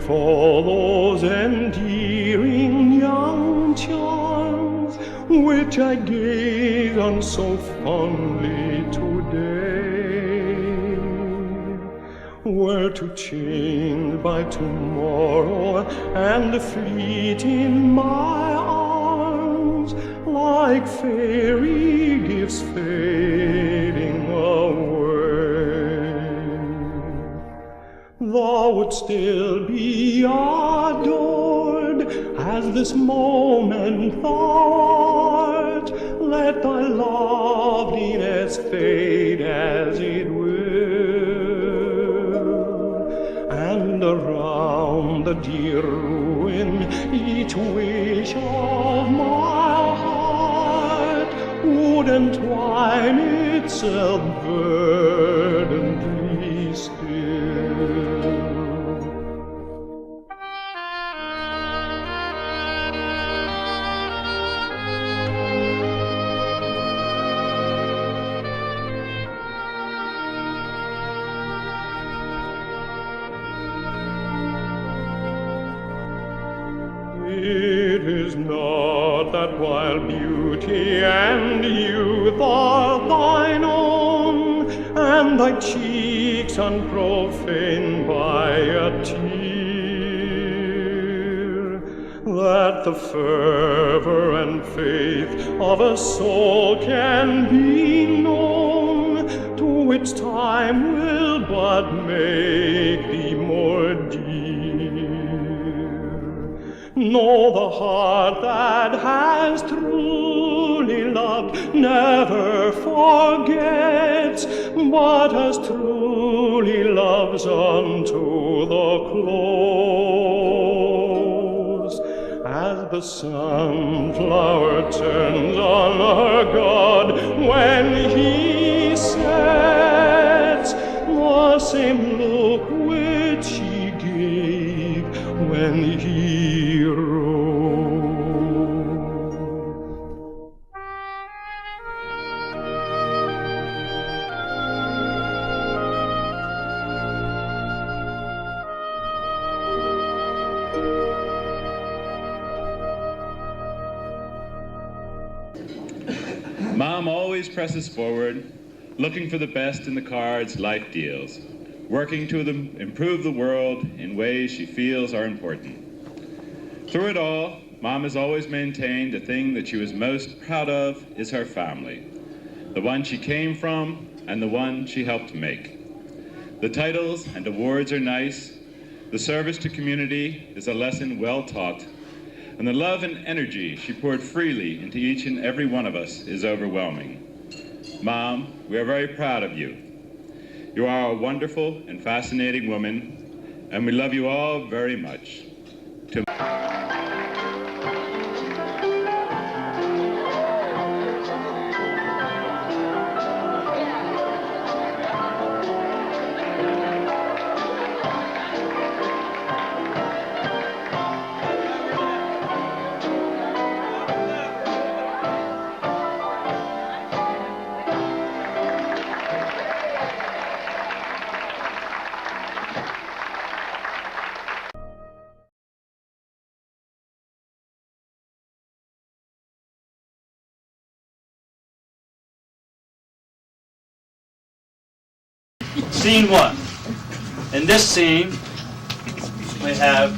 for those endearing young charms which I gaze on so fondly today, were to change by tomorrow and fleet in my arms like fairy gifts fading away, thou would still be adored as this moment thou art. Let thy loveliness fade as it will, and around the dear ruin each wish of my heart would entwine itself verdantly still. It is not that while beauty and youth are thine own, and thy cheeks unprofaned by a tear, that the fervor and faith of a soul can be known, to which time will but make thee more dear. No, the heart that has truly loved never forgets, but as truly loves unto the close, as the sunflower turns on her god when he sets, the same look which she gave when he rose. Mom always presses forward, looking for the best in the cards life deals, working to improve the world in ways she feels are important. Through it all, Mom has always maintained the thing that she was most proud of is her family, the one she came from and the one she helped make. The titles and awards are nice, the service to community is a lesson well taught, and the love and energy she poured freely into each and every one of us is overwhelming. Mom, we are very proud of you. You are a wonderful and fascinating woman, and we love you all very much. Scene one. In this scene, we have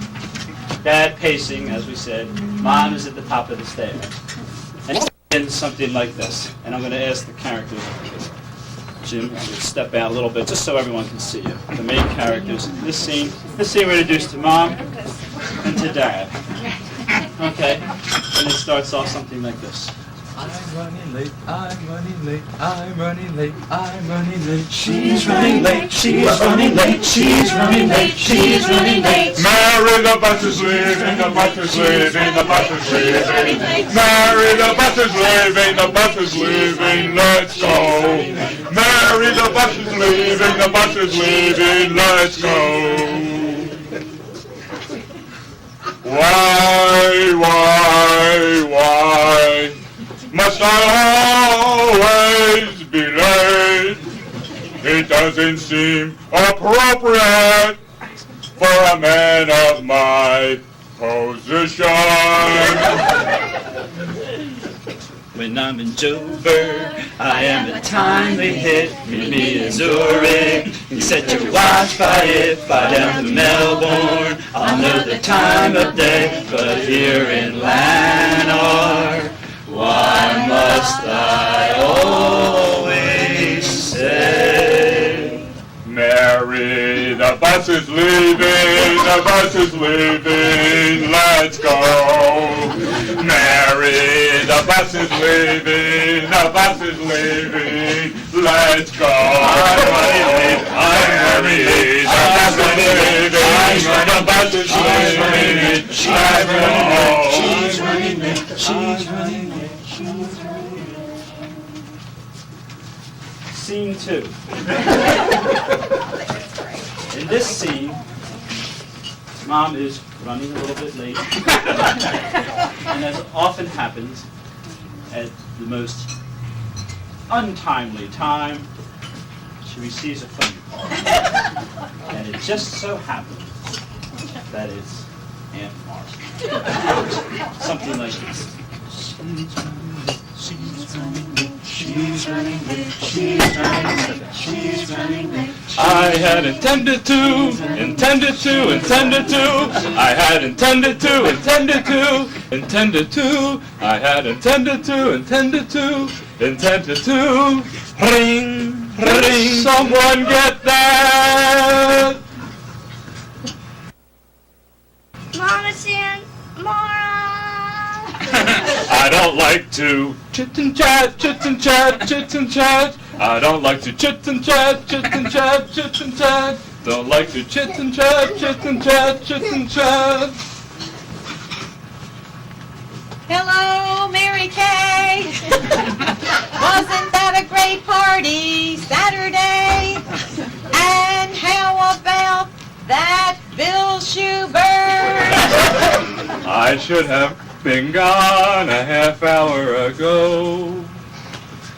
Dad pacing, as we said. Mom is at the top of the stairs. And it's in something like this. And I'm going to ask the characters. Jim, I'm going to step out a little bit just so everyone can see you. The main characters in this scene we're introduced to Mom and to Dad. Okay? And it starts off something like this. I'm running late, I'm running late, I'm running late, I'm running late. She's running late, she's running late, she's running late, she's running late. Mary the bus is leaving, the bus is leaving, the bus is leaving. Mary the bus is leaving, the bus is leaving, let's go. Mary the bus is leaving, the bus is leaving, let's go. Why must I always be late? It doesn't seem appropriate for a man of my position. When I'm in Joburg, I am a timely hit. Meet me in Zurich. You set your watch by it. Fly down to Melbourne. I'll know the time of day. But here in Lanark, why must I always say? Mary, the bus is leaving, the bus is leaving, let's go. Mary, the bus is leaving, the bus is leaving, let's go. I'm running late, I'm running late, the bus is leaving, the bus is leaving, let's go. She's running late, she's running late, she's running late. Scene 2. In this scene, Mom is running a little bit late, and as often happens, at the most untimely time, she receives a phone call. And it just so happens that it's Aunt Martha. Something like this. She's running late, she's running late, she's running late, she's running late. I had intended to, I had intended to, I had intended to, ring, ring, someone get that. Mama San, Mara. I don't like to chit and chat, chit and chat, chit and chat. I don't like to chit and chat, chit and chat, chit and chat. Don't like to chit and chat, chit and chat, chit and chat. Hello, Mary Kay. Wasn't that a great party Saturday? And how about that Bill Schubert? I should have been gone a half hour ago.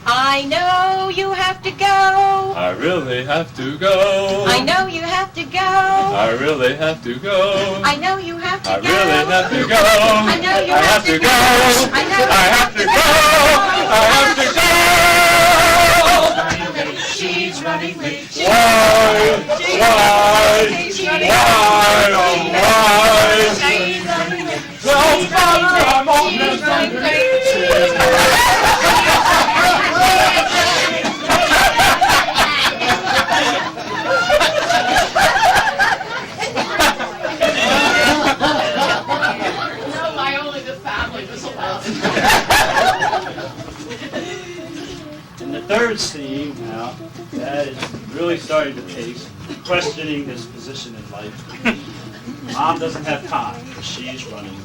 I know you have to go. I really have to go. I know you have to go. I really have to go. I know you have to I go. really have to go. I know you have to go. I know I have to go. I have to go. She's running late. Why? Oh, why? Well, Father, I'm on this In the third scene now, Dad is really starting to pace, questioning his position in life. Mom doesn't have time, because she's running.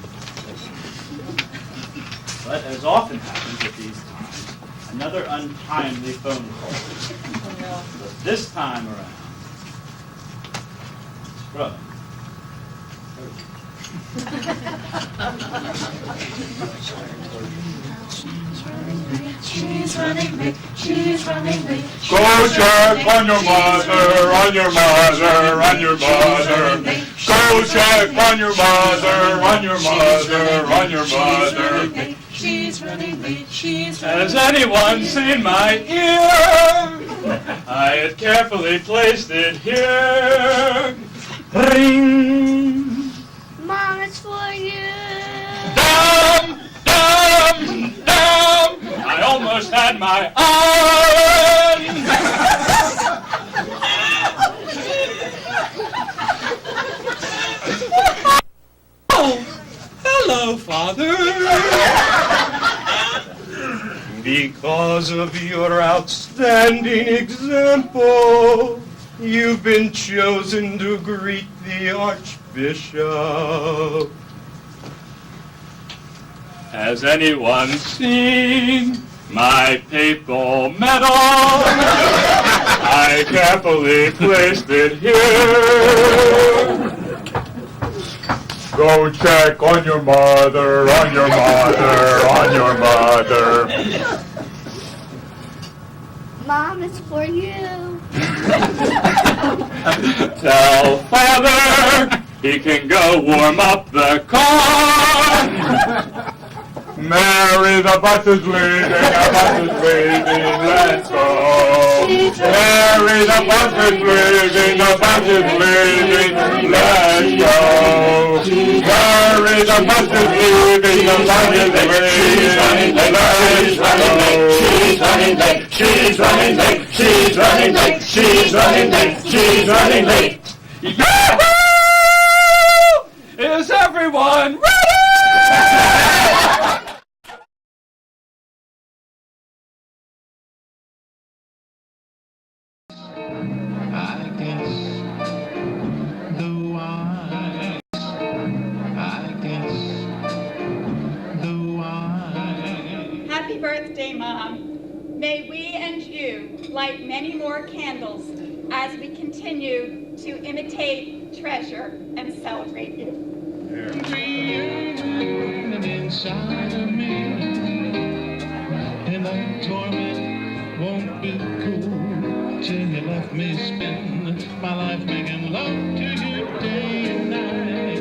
But as often happens at these times, another untimely phone call. But this time around, it's from She's running late, she's running late. Go check on your mother, on your mother, on your mother. Go check on your mother, on your mother, on your mother. She's running late, she's running Has anyone seen my ear? I had carefully placed it here. Ring. Mom, it's for you. Dum, dum, dum. I almost had my on. Oh, hello, Father. Because of your outstanding example, you've been chosen to greet the Archbishop. Has anyone seen my papal medal? I carefully placed it here. Go check on your mother, on your mother, on your mother. Mom, it's for you. Tell Father He can go warm up the car. Mary, the bus is leaving, the bus is leaving, let's go. Mary, the bus is leaving, the bus is leaving, let's go. Mary, the bus is leaving, the bus is leaving, let's go. She's running late, she's running late, she's running late, she's running late, she's running late. Yahoo! Is everyone ready? Happy birthday, Mom. May we and you light many more candles as we continue to imitate, treasure, and celebrate you. Inside of me, and the torment won't be cool till you left me spend my life making love to you day and night,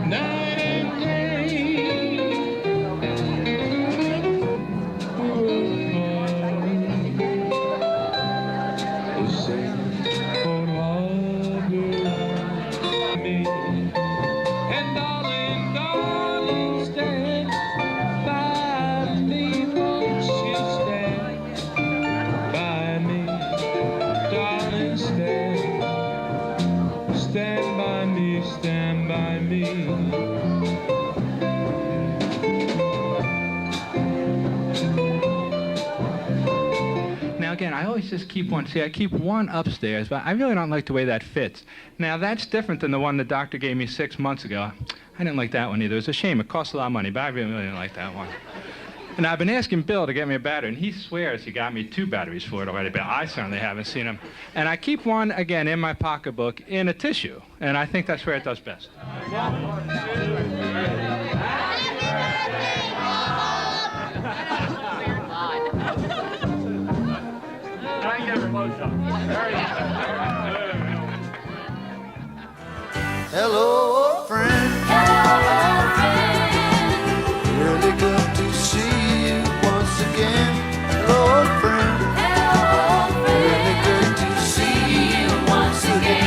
night and day. And darling, darling, stand by me, won't you stand by me, darling, stand by me, stand by me. Now again, I always just keep one. See, I keep one upstairs, but I really don't like the way that fits. Now that's different than the one the doctor gave me 6 months ago. I didn't like that one either. It was a shame. It cost a lot of money, but I really didn't like that one. And I've been asking Bill to get me a battery, and he swears he got me 2 batteries for it already, but I certainly haven't seen him. And I keep one, again, in my pocketbook in a tissue, and I think that's where it does best. Hello, friend. Hello, friend. Really good to see you once again. Hello, friend. Hello, friend. Really good to see you once again.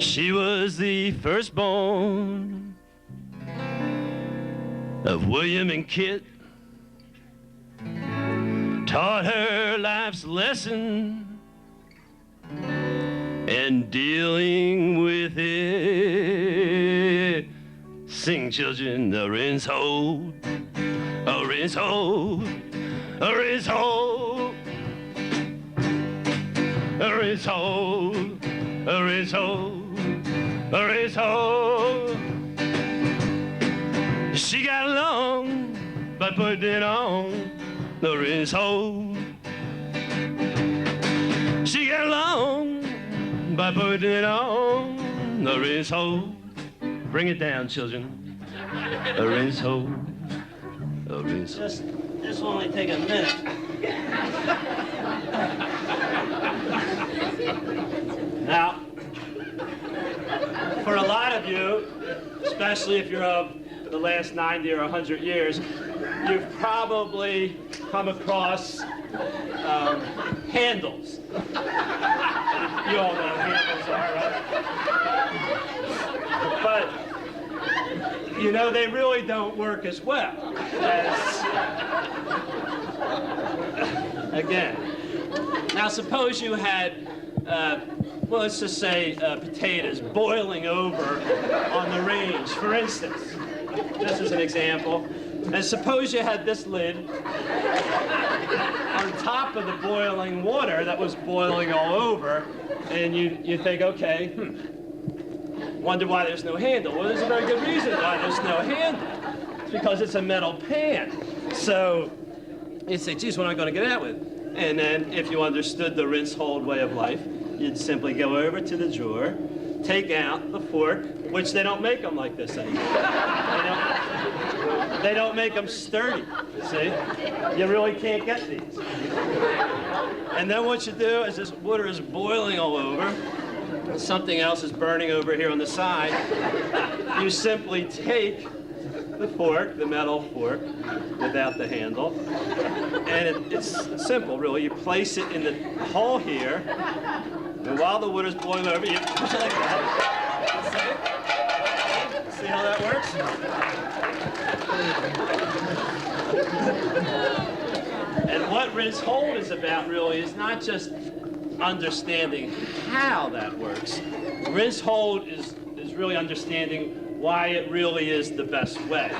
She was the firstborn of William and Kit, taught her life's lesson and dealing with it. Sing, children, orange hold, orange hold, orange hold, orange hold, orange hold. Orange hole. She got along by putting it on the orange hole. She got along by putting it on the orange hole. Bring it down, children. Orange hole. Orange hole. This will only take a minute. Now, for a lot of you, especially if you're of the last 90 or 100 years, you've probably come across handles. You all know what handles are, right? But, you know, they really don't work as well as, again. Now, suppose you had, well, let's just say potatoes boiling over on the range, for instance. Just as an example. And suppose you had this lid on top of the boiling water that was boiling all over, and you think, okay, wonder why there's no handle. Well, there's a very good reason why there's no handle. It's because it's a metal pan. So you'd say, geez, what am I going to get out with? And then if you understood the rinse-hold way of life, you'd simply go over to the drawer, take out the fork, which they don't make them like this anymore. They don't make them sturdy, see? You really can't get these. And then what you do is this water is boiling all over, something else is burning over here on the side. You simply take the fork, the metal fork, without the handle, and it's simple, really. You place it in the hole here, and while the water's boiling over, you push it like that. See how that works? And what rinse hold is about, really, is not just understanding how that works. Rinse hold is really understanding why it really is the best way. So,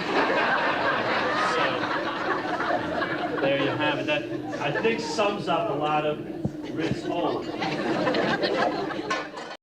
there you have it. That, I think, sums up a lot of rinse hold.